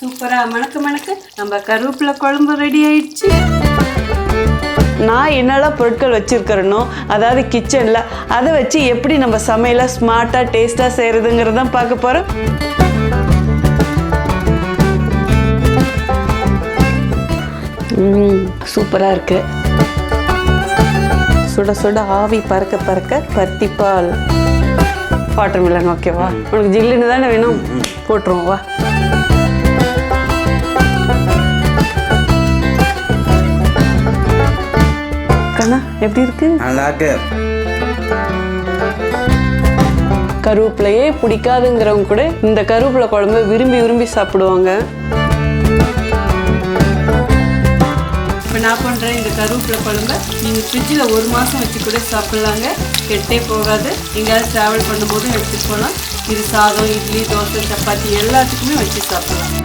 சூப்பரா மணக்க மணக்க நம்ம கருவேப்பிலை குழம்பு ரெடி ஆயிடுச்சு. நான் என்னெல்லாம் பொருட்கள் வச்சுருக்கிறேனோ அதாவது கிச்சனில் அதை வச்சு எப்படி நம்ம சமையலை ஸ்மார்ட்டாக டேஸ்ட்டாக செய்கிறதுங்கிறதான் பார்க்க போகிறோம். சூப்பராக இருக்குது. சுட சுட ஆவி பறக்க பறக்க பருத்திப்பால் வாட்டர்மெலன். ஓகேவா? உனக்கு ஜில்லுன்னு தானே வேணும், போட்டுருவோம் வா. கண்ணா எப்படி இருக்கு? நல்லா இருக்கு. கருவேப்பிலையே பிடிக்காதுங்கிறவங்க கூட இந்த கருவேப்பிலை குழம்பு விரும்பி விரும்பி சாப்பிடுவாங்க. இப்போ நான் பண்ணுறேன் இந்த கருவேப்பிலை குழம்பை நீங்கள் ஃப்ரிட்ஜில் 1 மாதம் வச்சு கூட சாப்பிட்லாங்க. கெட்டே போகாது. எங்கேயாவது ட்ராவல் பண்ணும்போதும் எடுத்துகிட்டு போகலாம். இது சாதம், இட்லி, தோசை, சப்பாத்தி எல்லாத்துக்குமே வச்சு சாப்பிட்லாம்.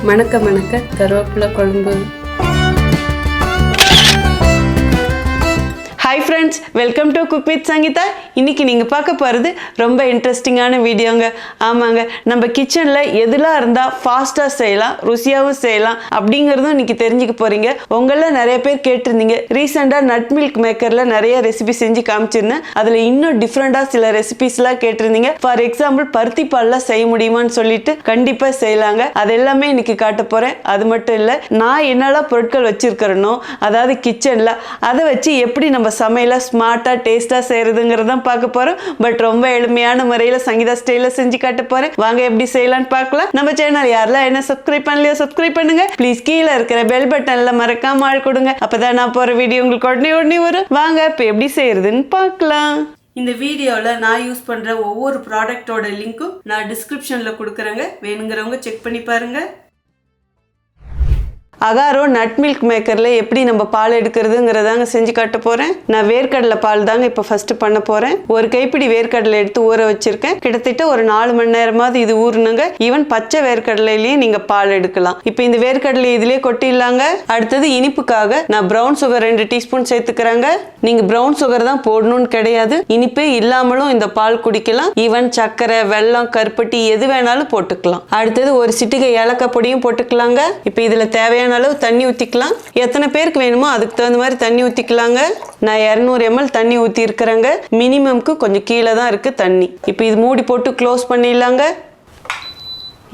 மணக்க மணக்க கருவேப்பிலை குழம்பு. Hi friends, welcome to cook with Sangeetha. இன்றைக்கி நீங்கள் பார்க்க போகிறது ரொம்ப இன்ட்ரெஸ்டிங்கான வீடியோங்க. ஆமாங்க, நம்ம கிச்சனில் எதுலாம் இருந்தால் ஃபாஸ்ட்டாக செய்யலாம், ருசியாகவும் செய்யலாம் அப்படிங்கிறதும் இன்றைக்கி தெரிஞ்சுக்க போகிறீங்க. உங்களில் நிறைய பேர் கேட்டிருந்தீங்க. ரீசெண்டாக நட் மில்க் மேக்கரில் நிறைய ரெசிபி செஞ்சு காமிச்சிருந்தேன். அதில் இன்னும் டிஃப்ரெண்ட்டாக சில ரெசிபிஸ்லாம் கேட்டிருந்தீங்க. ஃபார் எக்ஸாம்பிள் பருத்தி பாலில் செய்ய முடியுமான்னு சொல்லிட்டு கண்டிப்பாக செய்யலாங்க. அது எல்லாமே இன்றைக்கி காட்ட போகிறேன். அது மட்டும் இல்லை, நான் என்னெல்லாம் பொருட்கள் வச்சுருக்கிறேனோ அதாவது கிச்சனில் அதை வச்சு எப்படி நம்ம சமையலை ஸ்மார்ட்டாக டேஸ்ட்டாக செய்கிறதுங்கிறதான் பார்க்க போகிறோம். பட் ரொம்ப எளிமையான முறையில் சங்கீதா ஸ்டைலில் செஞ்சு காட்ட போகிறேன். வாங்க எப்படி செய்யலான்னு பார்க்கலாம். நம்ம சேனல் யாரெல்லாம் என்ன சப்ஸ்கிரைப் பண்ணலையோ சப்ஸ்கிரைப் பண்ணுங்க. ப்ளீஸ் கீழே இருக்கிற பெல் பட்டனில் மறக்காம ஆள் கொடுங்க. அப்போதான் நான் போகிற வீடியோ உங்களுக்கு உடனே வரும். வாங்க இப்போ எப்படி செய்யறதுன்னு பார்க்கலாம். இந்த வீடியோவில் நான் யூஸ் பண்ணுற ஒவ்வொரு ப்ராடக்டோட லிங்க்கும் நான் டிஸ்கிரிப்ஷனில் கொடுக்குறேங்க. வேணுங்கிறவங்க செக் பண்ணி பாருங்கள். அகாரோ நட் மில்க் மேக்கரில் எப்படி நம்ம பால் எடுக்கிறதுங்கிறதாங்க செஞ்சு காட்ட போகிறேன். நான் வேர்க்கடலை பால் தாங்க இப்போ ஃபஸ்ட்டு பண்ண போகிறேன். ஒரு கைப்பிடி வேர்க்கடலை எடுத்து ஊற வச்சுருக்கேன். கிட்டத்தட்ட ஒரு 4 மணி நேரமாவது இது ஊறணுங்க. ஈவன் பச்சை வேர்க்கடலையிலேயே நீங்கள் பால் எடுக்கலாம். இப்போ இந்த வேர்க்கடலை இதிலே கொட்டிடலாங்க. அடுத்தது இனிப்புக்காக நான் ப்ரௌன் சுகர் 2 டீஸ்பூன் சேர்த்துக்கிறேங்க. நீங்கள் ப்ரௌன் சுகர் தான் போடணும்னு கிடையாது. இனிப்பே இல்லாமலும் இந்த பால் குடிக்கலாம். ஈவன் சர்க்கரை, வெல்லம், கருப்பட்டி எது வேணாலும் போட்டுக்கலாம். அடுத்தது ஒரு சிட்டிகை ஏலக்காய் பொடியும் போட்டுக்கலாங்க. இப்போ இதில் தேவையான அளவு தண்ணி ஊற்றிக்கலாம். எத்தனை பேருக்கு வேணுமோ அதுக்கு தகுந்த மாதிரி தண்ணி ஊற்றிக்கலாங்க. நான் 200 ml தண்ணி ஊற்றி இருக்கிறேங்க. மினிமம்க்கு கொஞ்சம் கீழே தான் இருக்குது தண்ணி. இப்போ இது மூடி போட்டு க்ளோஸ் பண்ணிடலாங்க.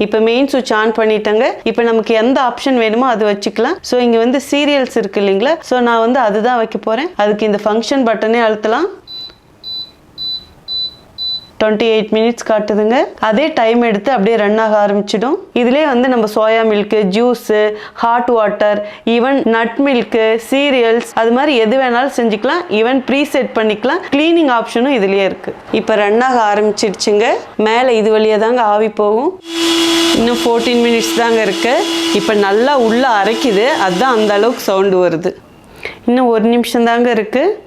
இப்போ மெயின் சுவிட்ச் ஆன் பண்ணிட்டேங்க. இப்போ நமக்கு எந்த ஆப்ஷன் வேணுமோ அது வச்சுக்கலாம். ஸோ இங்கே வந்து சீரியல்ஸ் இருக்குது இல்லைங்களா? ஸோ நான் வந்து அதுதான் வைக்க போகிறேன். அதுக்கு இந்த ஃபங்க்ஷன் பட்டனே அழுத்தலாம். 28 மினிட்ஸ் காட்டுதுங்க. அதே டைம் எடுத்து அப்படியே ரன் ஆக ஆரம்பிச்சிடும். இதிலே வந்து நம்ம soya milk, juice, hot water, even nut milk, serials அது மாதிரி எது வேணாலும் செஞ்சுக்கலாம். ஈவன் ப்ரீ செட் பண்ணிக்கலாம். கிளீனிங் ஆப்ஷனும் இதுலேயே இருக்குது. இப்போ ரன் ஆக ஆரம்பிச்சிடுச்சுங்க. மேலே இது வழியாக தாங்க ஆவி போகும். இன்னும் 14 மினிட்ஸ் தாங்க இருக்கு. இப்போ நல்லா உள்ளே அரைக்குது. அதுதான் அந்த அளவுக்கு சவுண்டு வருது. இன்னும் 1 நிமிஷம் தாங்க இருக்குது.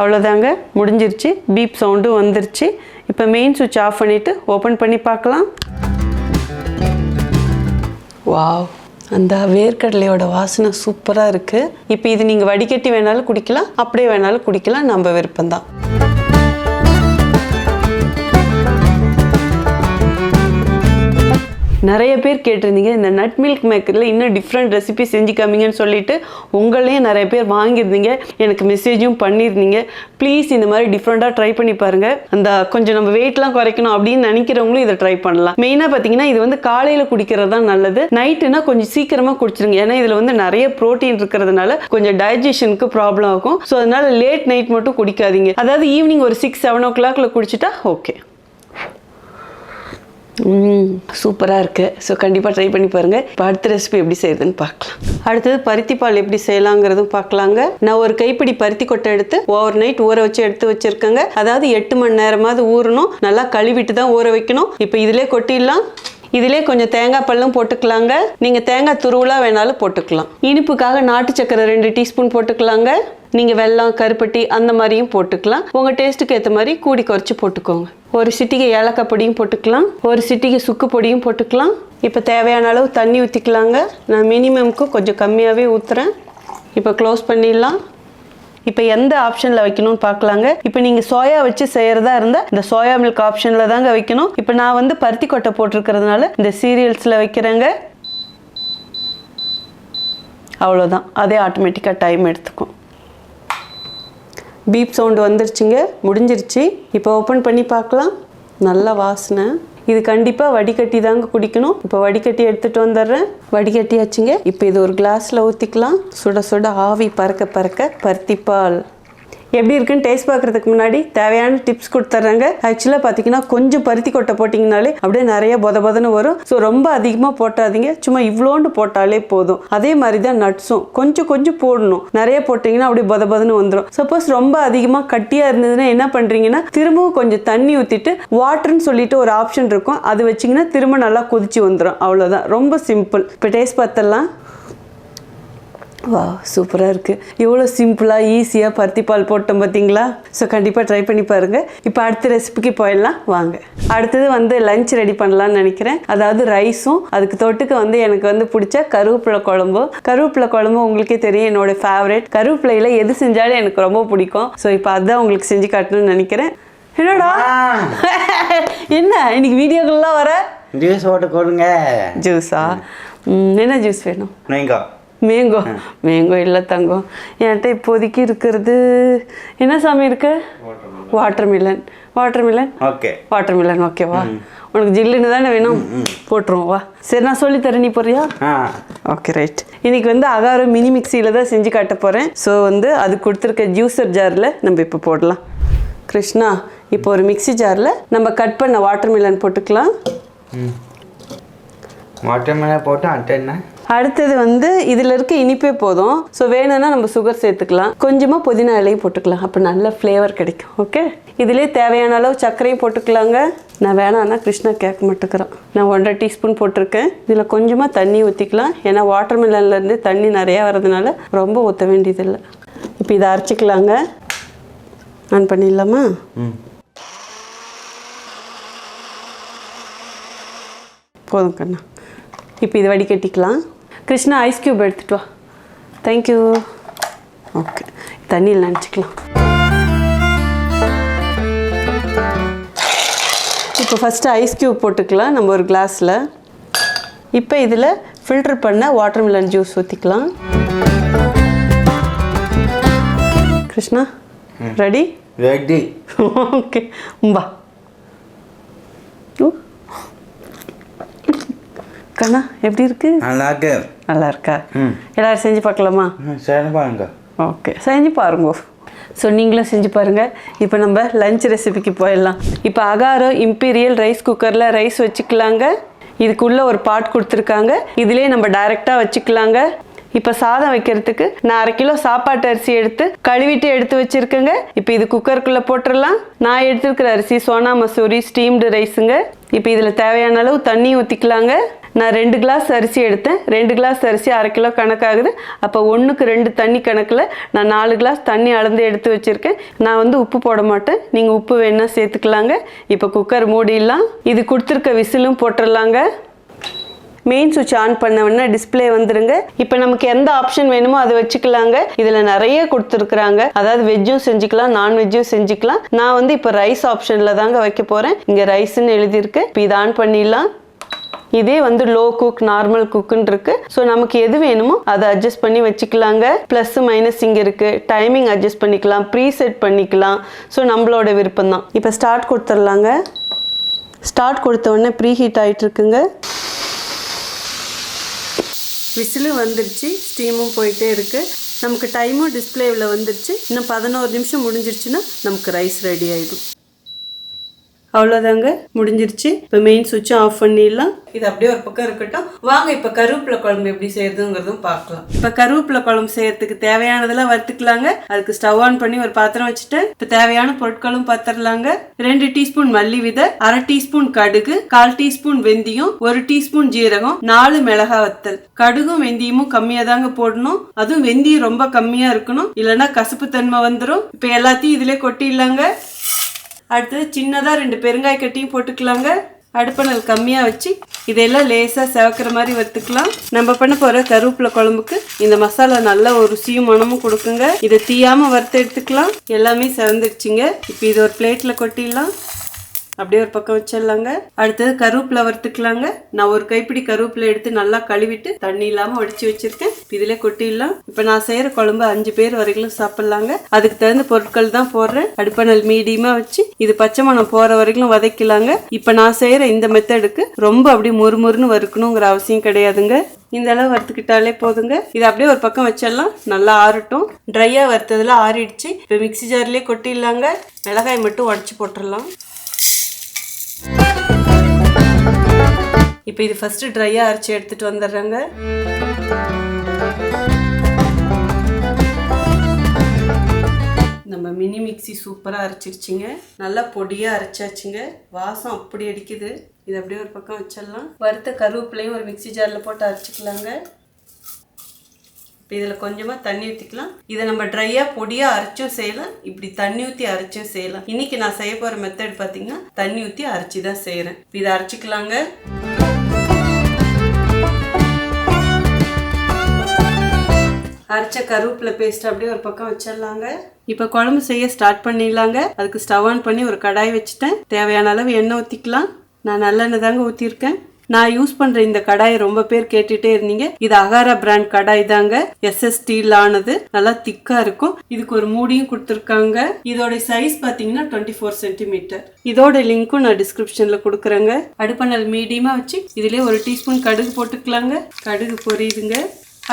அவ்வளோதாங்க, முடிஞ்சிருச்சு. பீப் சவுண்டும் வந்துருச்சு. இப்போ மெயின் சுவிட்ச் ஆஃப் பண்ணிவிட்டு ஓப்பன் பண்ணி பார்க்கலாம். வாவ், அந்த வேர்க்கடலையோட வாசனை சூப்பராக இருக்குது. இப்போ இது நீங்கள் வடிகட்டி வேணாலும் குடிக்கலாம், அப்படியே வேணாலும் குடிக்கலாம். நம்ம விருப்பம்தான். நிறைய பேர் கேட்டிருந்தீங்க இந்த நட் மில்க் மேக்கரில் இன்னும் டிஃப்ரெண்ட் ரெசிபி செஞ்சு காமிங்கன்னு சொல்லிட்டு உங்களையும் நிறைய பேர் வாங்கியிருந்தீங்க. எனக்கு மெசேஜும் பண்ணியிருந்தீங்க. ப்ளீஸ் இந்த மாதிரி டிஃப்ரெண்ட்டாக ட்ரை பண்ணி பாருங்கள். அந்த கொஞ்சம் நம்ம வெயிட்லாம் குறைக்கணும் அப்படின்னு நினைக்கிறவங்களும் இதை ட்ரை பண்ணலாம். மெயினாக பார்த்தீங்கன்னா இது வந்து காலையில் குடிக்கிறது தான் நல்லது. நைட்டுனா கொஞ்சம் சீக்கிரமாக குடிச்சிருங்க. ஏன்னா இதில் வந்து நிறைய ப்ரோட்டீன் இருக்கிறதுனால கொஞ்சம் டைஜஷனுக்கு ப்ராப்ளம் ஆகும். ஸோ அதனால லேட் நைட் மட்டும் குடிக்காதீங்க. அதாவது ஈவினிங் ஒரு 6-7 o'clock குடிச்சிட்டா ஓகே. சூப்பராக இருக்குது. ஸோ கண்டிப்பாக ட்ரை பண்ணி பாருங்கள். இப்போ அடுத்த ரெசிபி எப்படி செய்யுதுன்னு பார்க்கலாம். அடுத்தது பருத்தி பால் எப்படி செய்யலாங்கிறதும் பார்க்கலாங்க. நான் ஒரு கைப்பிடி பருத்தி கொட்டை எடுத்து ஓவர் நைட் ஊற வச்சு எடுத்து வச்சுருக்கேங்க. அதாவது 8 மணி நேரமாவது ஊறணும். நல்லா கழுவிட்டு தான் ஊற வைக்கணும். இப்போ இதிலே கொட்டிடலாம். இதிலே கொஞ்சம் தேங்காய் பல்லும் போட்டுக்கலாங்க. நீங்கள் தேங்காய் துருவலாக வேணாலும் போட்டுக்கலாம். இனிப்புக்காக நாட்டு சக்கரை 2 டீஸ்பூன் போட்டுக்கலாங்க. நீங்கள் வெல்லம், கருப்பட்டி அந்த மாதிரியும் போட்டுக்கலாம். உங்கள் டேஸ்ட்டுக்கு ஏற்ற மாதிரி கூடி குறைச்சி போட்டுக்கோங்க. ஒரு சிட்டிகை ஏலக்காய் பொடியும் போட்டுக்கலாம். ஒரு சிட்டிகை சுக்கு பொடியும் போட்டுக்கலாம். இப்போ தேவையான அளவு தண்ணி ஊற்றிக்கலாங்க. நான் மினிமம்க்கு கொஞ்சம் கம்மியாகவே ஊற்றுறேன். இப்போ க்ளோஸ் பண்ணிடலாம். இப்போ எந்த ஆப்ஷனில் வைக்கணும்னு பார்க்கலாங்க. இப்போ நீங்கள் சோயா வச்சு செய்கிறதா இருந்தால் இந்த சோயா மில்க் ஆப்ஷனில் தாங்க வைக்கணும். இப்போ நான் வந்து பருத்தி கொட்டை போட்டிருக்கிறதுனால இந்த சீரியல்ஸில் வைக்கிறேங்க. அவ்வளோதான், அதே ஆட்டோமேட்டிக்காக டைம் எடுத்துக்கும். பீப் சவுண்டு வந்துருச்சுங்க, முடிஞ்சிருச்சு. இப்போ ஓப்பன் பண்ணி பார்க்கலாம். நல்ல வாசனை. இது கண்டிப்பாக வடிகட்டி தாங்க குடிக்கணும். இப்போ வடிகட்டி எடுத்துகிட்டு வந்துடுறேன். வடிகட்டியாச்சுங்க. இப்போ இது ஒரு கிளாஸில் ஊற்றிக்கலாம். சுட சுட ஆவி பறக்க பறக்க பருத்திப்பால் எப்படி இருக்குன்னு டேஸ்ட் பார்க்குறதுக்கு முன்னாடி தேவையான டிப்ஸ் கொடுத்துட்றாங்க. ஆக்சுவலாக பார்த்தீங்கன்னா கொஞ்சம் பருத்தி கொட்டை போட்டிங்கனாலே அப்படியே நிறைய பொதன்னு வரும். ஸோ ரொம்ப அதிகமாக போட்டாதீங்க, சும்மா இவ்வளோண்டு போட்டாலே போதும். அதே மாதிரி தான் நட்ஸும் கொஞ்சம் கொஞ்சம் போடணும். நிறைய போட்டிங்கன்னா அப்படியே பொதன்னு வந்துடும். சப்போஸ் ரொம்ப அதிகமாக கட்டியாக இருந்ததுன்னா என்ன பண்ணுறீங்கன்னா திரும்பவும் கொஞ்சம் தண்ணி ஊற்றிட்டு வாட்டர்னு சொல்லிட்டு ஒரு ஆப்ஷன் இருக்கும், அது வச்சிங்கன்னா திரும்ப நல்லா கொதிச்சு வந்துடும். அவ்வளோதான், ரொம்ப சிம்பிள். இப்போ டேஸ்ட் பார்த்துடலாம். வா, சூப்பராக இருக்குது. எவ்வளோ சிம்பிளாக ஈஸியாக பருத்திப்பால் போட்டோம் பார்த்தீங்களா? ஸோ கண்டிப்பாக ட்ரை பண்ணி பாருங்கள். இப்போ அடுத்த ரெசிபிக்கு போயிடலாம் வாங்க. அடுத்தது வந்து லஞ்ச் ரெடி பண்ணலான்னு நினைக்கிறேன். அதாவது ரைஸும் அதுக்கு தொட்டுக்க வந்து எனக்கு வந்து பிடிச்ச கருவேப்பிலை குழம்பு. கருவேப்பிலை குழம்பு உங்களுக்கே தெரியும் என்னோட ஃபேவரட். கருவேப்பிலையில் எது செஞ்சாலும் எனக்கு ரொம்ப பிடிக்கும். ஸோ இப்போ அதுதான் உங்களுக்கு செஞ்சு காட்டணும்னு நினைக்கிறேன். என்னடா என்ன இன்னைக்கு வீடியோக்கெல்லாம் வர ஜூஸ் போட்டு கொடுங்க. ஜூஸா? என்ன ஜூஸ் வேணும்? மேங்கோ மேங்கோ இல்லை தங்கம், என்கிட்ட இப்போதைக்கு இருக்கிறது என்ன சாமி இருக்கு? வாட்டர்மிலன். ஓகே, வாட்டர்மிலன் ஓகேவா? உனக்கு ஜில்லுன்னு தானே வேணும், போட்டுருவோம் வா. சரி நான் சொல்லித்தரேன், நீ போறியா? Okay right. இன்னைக்கு வந்து அகாரம் மினி மிக்சியில் தான் செஞ்சு காட்ட போகிறேன். ஸோ வந்து அது கொடுத்துருக்க ஜூஸர் ஜாரில் நம்ம இப்போ போடலாம். கிருஷ்ணா, இப்போ ஒரு மிக்சி ஜாரில் நம்ம கட் பண்ண வாட்டர்மிலன் போட்டுக்கலாம். வாட்டர்மிலன் போட்டு அட்டை. அடுத்தது வந்து இதில் இருக்க இனிப்பே போதும். ஸோ வேணும்னா நம்ம சுகர் சேர்த்துக்கலாம். கொஞ்சமாக புதினா இலையும் போட்டுக்கலாம், அப்போ நல்ல ஃப்ளேவர் கிடைக்கும். ஓகே, இதிலே தேவையான அளவு சர்க்கரையும் போட்டுக்கலாங்க. நான் வேணான்னா கிருஷ்ணா கேட்க மாட்டேங்கிறான். நான் 1.5 டீஸ்பூன் போட்டிருக்கேன். இதில் கொஞ்சமாக தண்ணி ஊற்றிக்கலாம், ஏன்னா வாட்டர்மெலன்லேருந்து தண்ணி நிறையா வர்றதுனால ரொம்ப ஊற்ற வேண்டியதில்லை. இப்போ இதை அரைச்சிக்கலாங்க. ஆன் பண்ணிடலாமா? போதும் கண்ணா. இப்போ இது வடிகட்டிக்கலாம். கிருஷ்ணா ஐஸ் க்யூப் எடுத்துட்டு வா. தேங்க்யூ. ஓகே, தண்ணியில் நினச்சிக்கலாம். இப்போ ஃபஸ்ட்டு ஐஸ் க்யூப் போட்டுக்கலாம் நம்ம ஒரு கிளாஸில். இப்போ இதில் ஃபில்டர் பண்ண வாட்டர்மெலன் ஜூஸ் ஊற்றிக்கலாம். கிருஷ்ணா ரெடி? ரெடி. ஓகே பா. கண்ணா எப்படி இருக்கு? நல்லா இருக்கு. நல்லா இருக்கா? எல்லாரும் செஞ்சு பார்க்கலாமா? சரி பாருங்க. ஓகே, செஞ்சு பாருங்க. ஸோ நீங்களும் செஞ்சு பாருங்கள். இப்போ நம்ம லஞ்ச் ரெசிபிக்கு போயிடலாம். இப்போ அகாரம் இம்பீரியல் ரைஸ் குக்கரில் ரைஸ் வச்சுக்கலாங்க. இதுக்குள்ளே ஒரு பாட் கொடுத்துருக்காங்க, இதிலே நம்ம டைரெக்டாக வச்சுக்கலாங்க. இப்போ சாதம் வைக்கிறதுக்கு நான் 1/2 கிலோ சாப்பாட்டு அரிசி எடுத்து கழுவிட்டு எடுத்து வச்சுருக்கேங்க. இப்போ இது குக்கருக்குள்ளே போட்டுடலாம். நான் எடுத்துருக்கிற அரிசி சோனா மசூரி ஸ்டீம்டு ரைஸுங்க. இப்போ இதில் தேவையான அளவு தண்ணி ஊற்றிக்கலாங்க. நான் 2 கிளாஸ் அரிசி எடுத்தேன். 2 கிளாஸ் அரிசி 1/2 கிலோ கணக்காகுது. அப்போ 1க்கு 2 தண்ணி கணக்கில் நான் 4 கிளாஸ் தண்ணி அளந்து எடுத்து வச்சுருக்கேன். நான் வந்து உப்பு போட மாட்டேன், நீங்கள் உப்பு வேணால் சேர்த்துக்கலாங்க. இப்போ குக்கர் மூடிடலாம். இது கொடுத்துருக்க விசிலும் போட்டுடலாங்க. மெயின் சுவிட்ச் ஆன் பண்ண உடனே டிஸ்பிளே வந்துருங்க. இப்போ நமக்கு எந்த ஆப்ஷன் வேணுமோ அதை வச்சுக்கலாங்க. இதில் நிறைய கொடுத்துருக்குறாங்க, அதாவது வெஜ்ஜும் செஞ்சுக்கலாம் நான்வெஜ்ஜும் செஞ்சுக்கலாம். நான் வந்து இப்போ ரைஸ் ஆப்ஷனில் தாங்க வைக்க போகிறேன். இங்கே ரைஸ்ன்னு எழுதியிருக்கு. இப்போ இதை ஆன் பண்ணிடலாம். இதே வந்து லோ குக் நார்மல் குக்குன்னு இருக்கு. ஸோ நமக்கு எது வேணுமோ அதை அட்ஜஸ்ட் பண்ணி வச்சுக்கலாங்க. ப்ளஸ் மைனஸ் இங்கே இருக்கு, டைமிங் அட்ஜஸ்ட் பண்ணிக்கலாம், ப்ரீசெட் பண்ணிக்கலாம். ஸோ நம்மளோட விருப்பம் தான். இப்போ ஸ்டார்ட் கொடுத்துடலாங்க. ஸ்டார்ட் கொடுத்த உடனே ப்ரீ ஹீட் ஆகிட்டு இருக்குங்க. விசிலும் வந்துருச்சு, ஸ்டீமும் போயிட்டே இருக்கு. நமக்கு டைமும் டிஸ்பிளேவில் வந்துருச்சு. இன்னும் 11 நிமிஷம் முடிஞ்சிருச்சுன்னா நமக்கு ரைஸ் ரெடி ஆகிடும். அவ்வளோதாங்க, முடிஞ்சிருச்சு. இப்போ மெயின் சுவிட்சும் ஆஃப் பண்ணிடலாம். இது அப்படியே ஒரு பக்கம் இருக்கட்டும். வாங்க இப்போ கருவேப்பிலை குழம்பு எப்படி செய்யறதுங்கிறதும் பார்க்கலாம். இப்போ கருவேப்பிலை குழம்பு செய்யறதுக்கு தேவையானதெல்லாம் வறுத்துக்கலாங்க. அதுக்கு ஸ்டவ் ஆன் பண்ணி ஒரு பாத்திரம் வச்சுட்டு இப்போ தேவையான பொருட்களும் பார்த்துடலாங்க. 2 டீஸ்பூன் மல்லி விதை, 1/2 டீஸ்பூன் கடுகு, 1/4 டீஸ்பூன் வெந்தயம், 1 டீஸ்பூன் ஜீரகம், 4 மிளகாய் வத்தல். கடுகும் வெந்தயமும் கம்மியா தாங்க போடணும், அதுவும் வெந்தயம் ரொம்ப கம்மியா இருக்கணும், இல்லைன்னா கசப்பு தன்மை வந்துடும். இப்போ எல்லாத்தையும் இதிலே கொட்டிடலாங்க. அடுத்தது சின்னதாக 2 பெருங்காய கட்டியும் போட்டுக்கலாங்க. அடுப்பணல் கம்மியாக வச்சு இதெல்லாம் லேசாக செவக்கிற மாதிரி வறுத்துக்கலாம். நம்ம பண்ண போகிற கருவேப்பிலை குழம்புக்கு இந்த மசாலா நல்ல ஒரு ருசியும் மனமும் கொடுக்குங்க. இதை தீயாமல் வறுத்து எடுத்துக்கலாம். எல்லாமே செவந்துடுச்சுங்க. இப்போ இது ஒரு பிளேட்டில் கொட்டிடலாம். அப்படியே ஒரு பக்கம் வச்சிடலாங்க. அடுத்தது கருவேப்பிலை வறுத்துக்கலாங்க. நான் ஒரு கைப்பிடி கருவேப்பிலை எடுத்து நல்லா கழுவிட்டு தண்ணி இல்லாமல் வடிச்சு வச்சிருக்கேன். இதிலே கொட்டிடலாம். இப்போ நான் செய்கிற குழம்பு 5 பேர் வரைக்கும் சாப்பிட்லாங்க. அதுக்கு தகுந்த பொருட்கள் தான் போடுறேன். அடுப்பணல் மீடியமாக வச்சு இது பச்சை மணம் போகிற வரைக்கும் வதக்கலாங்க. இப்போ நான் செய்கிற இந்த மெத்தடுக்கு ரொம்ப அப்படியே முறுமுறுன்னு வறுக்கணுங்கிற அவசியம் கிடையாதுங்க. இந்த அளவு வறுத்துக்கிட்டாலே போதுங்க. இது அப்படியே ஒரு பக்கம் வச்சிடலாம். நல்லா ஆறட்டும். ட்ரையாக வறுத்ததெல்லாம் ஆறிடுச்சு. இப்போ மிக்ஸி ஜார்லேயே கொட்டிடலாங்க. மிளகாய் மட்டும் உடச்சி போட்டுடலாம். இப்போ இது ஃபஸ்ட்டு ட்ரையாக அரைச்சி எடுத்துகிட்டு வந்துடுறேங்க. நம்ம மினி மிக்ஸி சூப்பராக அரைச்சிருச்சுங்க. நல்லா பொடியாக அரைச்சாச்சுங்க. வாசம் அப்படி அடிக்குது. இது அப்படியே ஒரு பக்கம் வச்சிடலாம். வறுத்த கருவேப்பிலையும் ஒரு மிக்ஸி ஜாரில் போட்டு அரைச்சிக்கலாங்க. இப்போ இதில் கொஞ்சமாக தண்ணி ஊற்றிக்கலாம். இதை நம்ம ட்ரையாக பொடியாக அரைச்சும் செய்யலாம், இப்படி தண்ணி ஊற்றி அரைச்சும் செய்யலாம். இன்றைக்கி நான் செய்ய போகிற மெத்தட் பார்த்திங்கன்னா தண்ணி ஊற்றி அரைச்சி தான் செய்கிறேன். இப்போ இதை அரைச்சிக்கலாங்க. அரைச்ச கருவேப்பிலை பேஸ்ட் அப்படியே ஒரு பக்கம் வச்சிடலாங்க. இப்போ குழம்பு செய்ய ஸ்டார்ட் பண்ணிடலாங்க. அதுக்கு ஸ்டவ் ஆன் பண்ணி ஒரு கடாய் வச்சுட்டேன். தேவையான அளவு எண்ணெய் ஊற்றிக்கலாம். நான் நல்லெண்ணெய் தாங்க ஊற்றிருக்கேன். நான் யூஸ் பண்ணுற இந்த கடாயை ரொம்ப பேர் கேட்டுகிட்டே இருந்தீங்க. இது அகாரா பிராண்ட் கடாய் தாங்க. SS ஸ்டீல் ஆனது. நல்லா திக்காக இருக்கும். இதுக்கு ஒரு மூடியும் கொடுத்துருக்காங்க. இதோட சைஸ் பார்த்தீங்கன்னா 24 சென்டிமீட்டர். இதோட லிங்க்கும் நான் டிஸ்கிரிப்ஷனில் கொடுக்குறேங்க. அடுப்பணல் மீடியமாக வச்சு இதிலே 1 டீஸ்பூன் கடுகு போட்டுக்கலாங்க. கடுகு பொரியுதுங்க.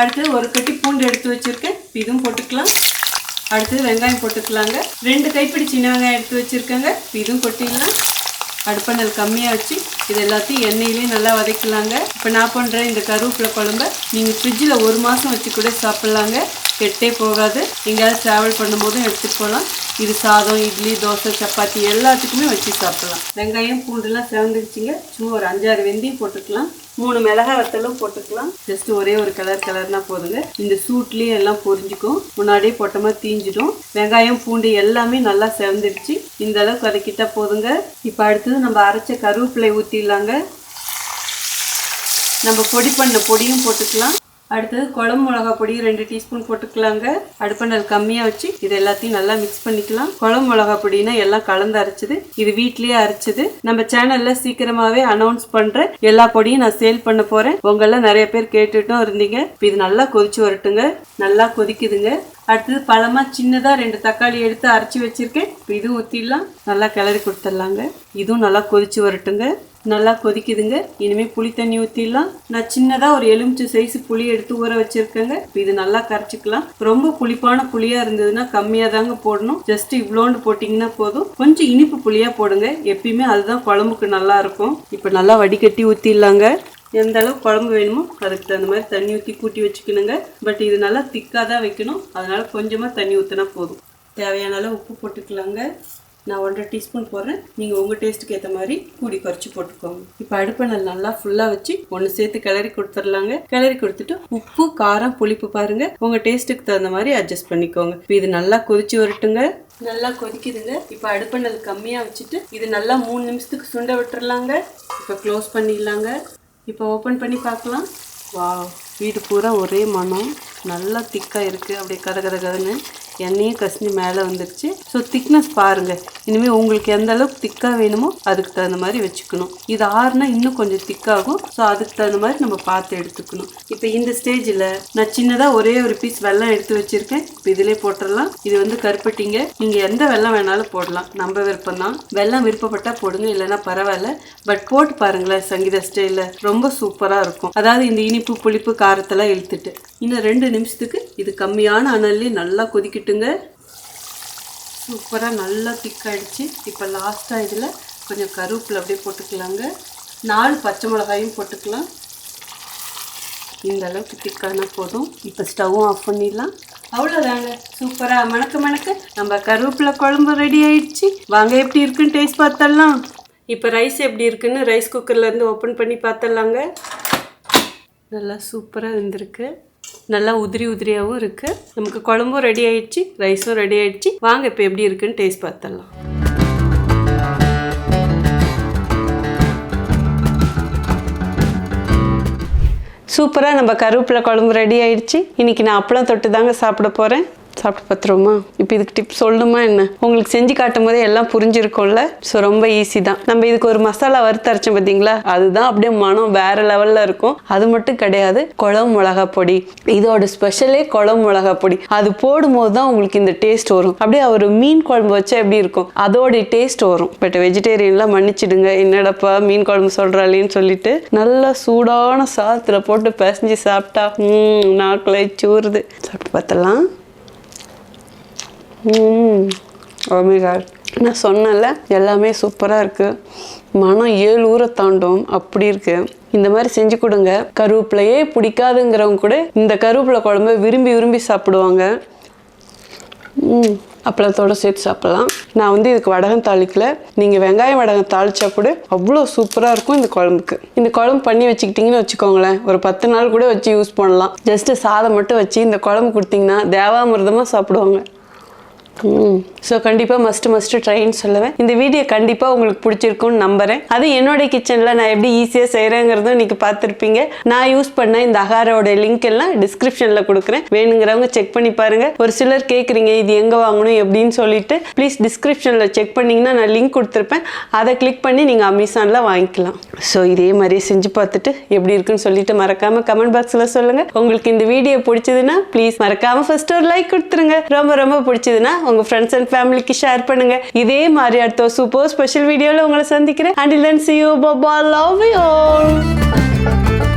அடுத்தது ஒரு கட்டி பூண்டு எடுத்து வச்சுருக்கேன். இதுவும் போட்டுக்கலாம். அடுத்தது வெங்காயம் போட்டுக்கலாங்க. 2 கைப்பிடி சின்ன வெங்காயம் எடுத்து வச்சுருக்கேங்க. இதுவும் கொட்டிடலாம். அடுப்பணல் கம்மியாக வச்சு இது எல்லாத்தையும் எண்ணெயிலே நல்லா வதக்கலாங்க. இப்போ நான் பண்ணுற இந்த கருவேப்பிலை குழம்ப நீங்கள் ஃப்ரிட்ஜில் 1 மாதம் வச்சு கூட சாப்பிட்லாங்க. கெட்டே போகாது. எங்கேயாவது ட்ராவல் பண்ணும்போதும் எடுத்துகிட்டு போகலாம். இது சாதம், இட்லி, தோசை, சப்பாத்தி எல்லாத்துக்குமே வச்சு சாப்பிட்லாம். வெங்காயம் பூண்டுலாம் செவந்துருச்சுங்க. சும்மா ஒரு 5-6 வெந்தயம் போட்டுக்கலாம். 3 மிளகாய் வத்தலும் போட்டுக்கலாம். ஜஸ்ட் ஒரே ஒரு கலர்னா போதுங்க. இந்த சூட்லேயே எல்லாம் பொரிஞ்சுக்கும். முன்னாடியே போட்டோமா தீஞ்சிடும். வெங்காயம் பூண்டு எல்லாமே நல்லா செவந்துடுச்சு. இந்த அளவுக்கு வதக்கிட்டா போதுங்க. இப்போ அடுத்தது நம்ம அரைச்ச கருவேப்பிலை ஊற்றிடலாங்க. நம்ம பொடி பண்ண பொடியும் போட்டுக்கலாம். அடுத்தது குழம்பு மிளகா பொடி 2 டீஸ்பூன் போட்டுக்கலாங்க. அடுப்பணல் கம்மியாக வச்சு இது எல்லாத்தையும் நல்லா மிக்ஸ் பண்ணிக்கலாம். குழம்பு மிளகா பொடினா எல்லாம் கலந்து அரைச்சது. இது வீட்லேயே அரைச்சது. நம்ம சேனலில் சீக்கிரமாகவே அனௌன்ஸ் பண்ணுறேன். எல்லா பொடியும் நான் சேல் பண்ண போகிறேன். உங்களெல்லாம் நிறைய பேர் கேட்டுட்டும் இருந்தீங்க. இப்போ இது நல்லா கொதிச்சு வரட்டுங்க. நல்லா கொதிக்குதுங்க. அடுத்தது பழமாக சின்னதாக 2 தக்காளி எடுத்து அரைச்சி வச்சுருக்கேன். இப்போ இதுவும் ஊற்றிடலாம். நல்லா கிளறி கொடுத்துடலாங்க. இதுவும் நல்லா கொதிச்சு வரட்டுங்க. நல்லா கொதிக்குதுங்க. இனிமேல் புளி தண்ணி ஊற்றிடலாம். நான் சின்னதாக ஒரு எலுமிச்சை சைஸ் புளி எடுத்து ஊற வச்சுருக்கேங்க. இது நல்லா கரைச்சிக்கலாம். ரொம்ப புளிப்பான புளியாக இருந்ததுன்னா கம்மியாக தாங்க போடணும். ஜஸ்ட் இவ்வளோண்டு போட்டிங்கன்னா போதும். கொஞ்சம் இனிப்பு புளியாக போடுங்க. எப்பயுமே அதுதான் குழம்புக்கு நல்லா இருக்கும். இப்போ நல்லா வடிகட்டி ஊற்றிடலாங்க. எந்த அளவுக்கு குழம்பு வேணுமோ அதுக்கு தகுந்த மாதிரி தண்ணி ஊற்றி கூட்டி வச்சுக்கணுங்க. பட் இது நல்லா திக்காக தான் வைக்கணும். அதனால் கொஞ்சமாக தண்ணி ஊற்றினா போதும். தேவையான அளவு உப்பு போட்டுக்கலாங்க. நான் 1.5 டீஸ்பூன் போடுறேன். நீங்கள் உங்கள் டேஸ்ட்டுக்கு ஏற்ற மாதிரி கூடி குறைச்சி போட்டுக்கோங்க. இப்போ அடுப்பணல் நல்லா ஃபுல்லாக வச்சு ஒன்று சேர்த்து கிளறி கொடுத்துடலாங்க. கிளறி கொடுத்துட்டு உப்பு, காரம், புளிப்பு பாருங்கள். உங்கள் டேஸ்ட்டுக்கு தகுந்த மாதிரி அட்ஜஸ்ட் பண்ணிக்கோங்க. இப்போ இது நல்லா கொதிச்சு வரட்டுங்க. நல்லா கொதிக்குதுங்க. இப்போ அடுப்பணல் கம்மியாக வச்சுட்டு இது நல்லா 3 நிமிஷத்துக்கு சுண்ட விட்டுறலாங்க. இப்போ க்ளோஸ் பண்ணிடலாங்க. இப்போ ஓப்பன் பண்ணி பார்க்கலாம். வா, வீடு பூரா ஒரே மனம். நல்லா திக்காக இருக்குது. அப்படியே கதன்னு எண்ணெயும் கசிஞ்சு மேலே வந்துடுச்சு. ஸோ திக்னஸ் பாருங்கள். இனிமேல் உங்களுக்கு எந்த அளவுக்கு திக்காக வேணுமோ அதுக்கு தகுந்த மாதிரி வச்சுக்கணும். இது ஆறுனா இன்னும் கொஞ்சம் திக்காகும். ஸோ அதுக்கு தகுந்த மாதிரி நம்ம பார்த்து எடுத்துக்கணும். இப்போ இந்த ஸ்டேஜில் நான் சின்னதாக ஒரே ஒரு பீஸ் வெல்லம் எடுத்து வச்சுருக்கேன். இப்போ இதிலே போட்டுடலாம். இது வந்து கருப்பட்டிங்க. நீங்கள் எந்த வெல்லம் வேணாலும் போடலாம். நம்ம விருப்பம் தான். வெல்லம் விருப்பப்பட்டால் போடுங்க, இல்லைன்னா பரவாயில்ல. பட் போட்டு பாருங்களேன், சங்கீதா ஸ்டைலில் ரொம்ப சூப்பராக இருக்கும். அதாவது இந்த இனிப்பு, புளிப்பு, காரத்தெல்லாம் இழுத்துட்டு இன்னும் 2 நிமிஷத்துக்கு இது கம்மியான அனல்லே நல்லா கொதிக்கிட்டுங்க. சூப்பராக நல்லா திக்காயிடுச்சு. இப்போ லாஸ்ட்டாக இதில் கொஞ்சம் கருவேப்பிலை அப்படியே போட்டுக்கலாங்க. 4 பச்சை மிளகாயும் போட்டுக்கலாம். இந்த அளவுக்கு திக்கானா போதும். இப்போ ஸ்டவ்வும் ஆஃப் பண்ணிடலாம். அவ்வளோதாங்க. சூப்பராக மணக்க நம்ம கருவேப்பிலை குழம்பு ரெடி ஆயிடுச்சு. வாங்க எப்படி இருக்குன்னு டேஸ்ட் பார்த்தரலாம். இப்போ ரைஸ் எப்படி இருக்குன்னு ரைஸ் குக்கர்லேருந்து ஓப்பன் பண்ணி பார்த்தரலாங்க. நல்லா சூப்பராக இருந்திருக்கு. நல்லா உதிரியாகவும் இருக்குது. நமக்கு குழம்பும் ரெடி ஆயிடுச்சு, ரைஸும் ரெடி ஆயிடுச்சு. வாங்க இப்போ எப்படி இருக்குன்னு டேஸ்ட் பார்த்தரலாம். சூப்பராக நம்ம கருவேப்பிலை குழம்பு ரெடி ஆயிடுச்சு. இன்னைக்கு நான் அப்பளம் தொட்டு தாங்க சாப்பிட போகிறேன். சாப்பிட்டு பார்த்துருவோமா? இப்போ இதுக்கு டிப்ஸ் சொல்லணுமா என்ன? உங்களுக்கு செஞ்சு காட்டும் போதே எல்லாம் புரிஞ்சிருக்கும்ல. ஸோ ரொம்ப ஈஸி தான். நம்ம இதுக்கு ஒரு மசாலா வறுத்து அரைச்சோம் பார்த்தீங்களா, அதுதான் அப்படியே மனம் வேற லெவலில் இருக்கும். அது மட்டும் கிடையாது, குழம்பு மிளகா பொடி. இதோட ஸ்பெஷலே குழம்பு மிளகா பொடி. அது போடும்போது தான் உங்களுக்கு இந்த டேஸ்ட் வரும். அப்படியே ஒரு மீன் குழம்பு வச்சா எப்படி இருக்கும், அதோட டேஸ்ட் வரும். பட் வெஜிடேரியன்லாம் மன்னிச்சிடுங்க, என்னடப்பா மீன் குழம்பு சொல்கிறாளேன்னு சொல்லிட்டு நல்லா சூடான சாதத்தில் போட்டு பிசைஞ்சு சாப்பிட்டா நாக்கில் சூறுது. சாப்பிட்டு பார்த்தலாம். நான் சொன்னல எல்லாமே சூப்பராக இருக்குது. மனம் 7 ஊரை தாண்டும் அப்படி இருக்கு. இந்த மாதிரி செஞ்சு கொடுங்க. கருவேப்பிலையே பிடிக்காதுங்கிறவங்க கூட இந்த கருவேப்பிலை குழம்பு விரும்பி விரும்பி சாப்பிடுவாங்க. அப்பளத்தோடு சேர்த்து சாப்பிடலாம். நான் இதுக்கு வடகம் தாளிக்கல. நீங்கள் வெங்காயம் வடகம் தாளிச்சா கூட அவ்வளோ சூப்பராக இருக்கும் இந்த குழம்புக்கு. இந்த குழம்பு பண்ணி வச்சுக்கிட்டிங்கன்னு வச்சுக்கோங்களேன், ஒரு 10 நாள் கூட வச்சு யூஸ் பண்ணலாம். ஜஸ்ட்டு சாதம் மட்டும் வச்சு இந்த குழம்பு கொடுத்தீங்கன்னா தேவாமிர்தமாக சாப்பிடுவாங்க. ஸோ கண்டிப்பாக மஸ்ட்டு ட்ரைன்னு சொல்லுவேன். இந்த வீடியோ கண்டிப்பாக உங்களுக்கு பிடிச்சிருக்கும்னு நம்புகிறேன். அது என்னோட கிச்சனில் நான் எப்படி ஈஸியாக செய்கிறேங்கிறதும் இன்றைக்கி பார்த்துருப்பீங்க. நான் யூஸ் பண்ண இந்த அகாரோட லிங்க் எல்லாம் டிஸ்கிரிப்ஷனில் கொடுக்குறேன். வேணுங்கிறவங்க செக் பண்ணி பாருங்கள். ஒரு சிலர் கேட்குறீங்க இது எங்கே வாங்கணும் எப்படின்னு சொல்லிட்டு, ப்ளீஸ் டிஸ்கிரிப்ஷனில் செக் பண்ணிங்கன்னா நான் லிங்க் கொடுத்துருப்பேன். அதை கிளிக் பண்ணி நீங்கள் அமேசானில் வாங்கிக்கலாம். ஸோ இதே மாதிரியே செஞ்சு பார்த்துட்டு எப்படி இருக்குன்னு சொல்லிட்டு மறக்காமல் கமெண்ட் பாக்ஸில் சொல்லுங்கள். உங்களுக்கு இந்த வீடியோ பிடிச்சதுன்னா ப்ளீஸ் மறக்காமல் ஃபர்ஸ்ட் ஒரு லைக் கொடுத்துருங்க. ரொம்ப பிடிச்சதுன்னா உங்கள் ஃப்ரெண்ட்ஸ் அண்ட் ஃபேமிலிக்கு ஷேர் பண்ணுங்க. இதே மாதிரி அடுத்த சூப்பர் ஸ்பெஷல் வீடியோவில் உங்களை சந்திக்கிறேன். Until then, see you. Bye bye. Love you all.